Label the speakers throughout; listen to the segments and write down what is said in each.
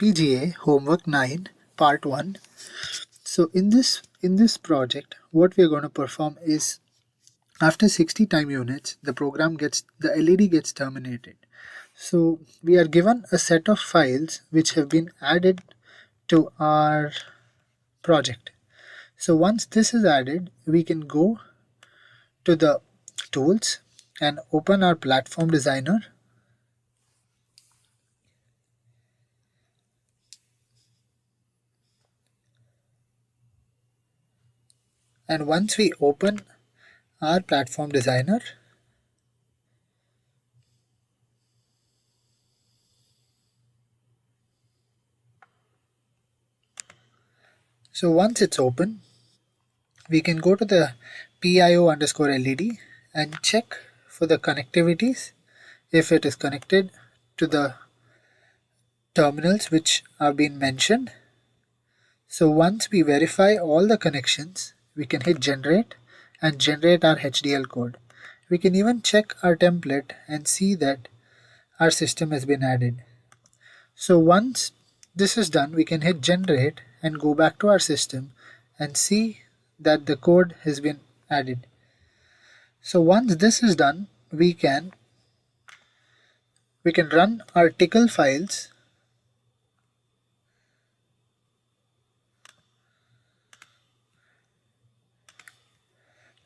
Speaker 1: Fpga homework 9 part 1. So in this project, what we are going to perform is, after 60 time units, the LED gets terminated. So we are given a set of files which have been added to our project. So once this is added, we can go to the tools and open our platform designer. And once we open our platform designer, so once it's open, we can go to the PIO_LED and check for the connectivities if it is connected to the terminals which are being mentioned. So once we verify all the connections, we can hit generate and generate our HDL code. We can even check our template and see that our system has been added. So once this is done, we can hit generate and go back to our system and see that the code has been added. So once this is done, we can run our tickle files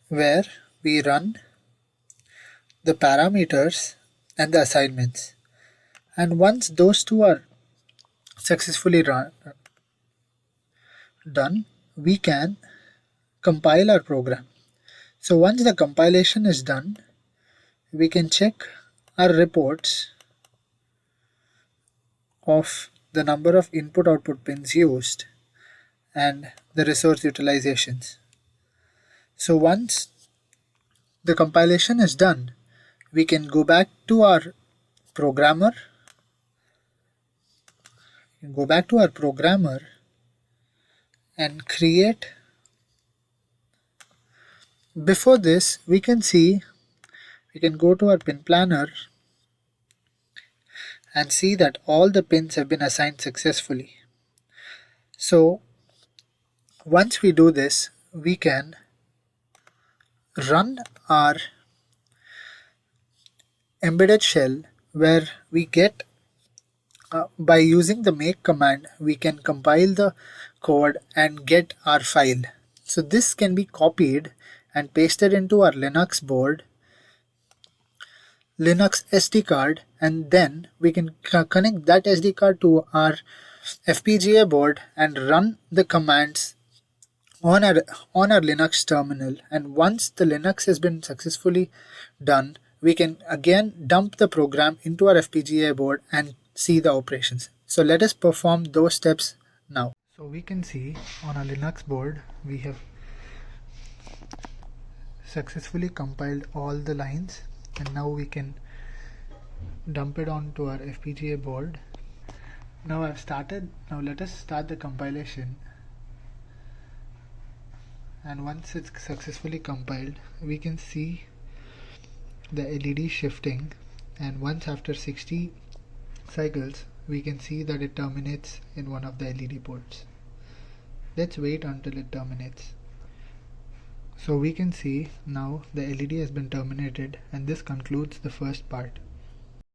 Speaker 1: where we run the parameters and the assignments. And once those two are successfully done, we can compile our program. So once the compilation is done, we can check our reports of the number of input-output pins used and the resource utilizations. So once the compilation is done, we can go back to our programmer. And create. Before this, we can go to our pin planner and see that all the pins have been assigned successfully. So once we do this, we can run our embedded shell where we get, by using the make command, we can compile the code and get our file. So this can be copied and pasted into our Linux SD card, and then we can connect that SD card to our FPGA board and run the commands on our Linux terminal. And once the Linux has been successfully done, we can again dump the program into our FPGA board and see the operations. So let us perform those steps now. So we can see on our Linux board we have successfully compiled all the lines, and now we can dump it onto our FPGA board. Now let us start the compilation. And once it's successfully compiled, we can see the LED shifting, and once after 60 cycles we can see that it terminates in one of the LED ports. Let's wait until it terminates. So we can see now the LED has been terminated, and this concludes the first part.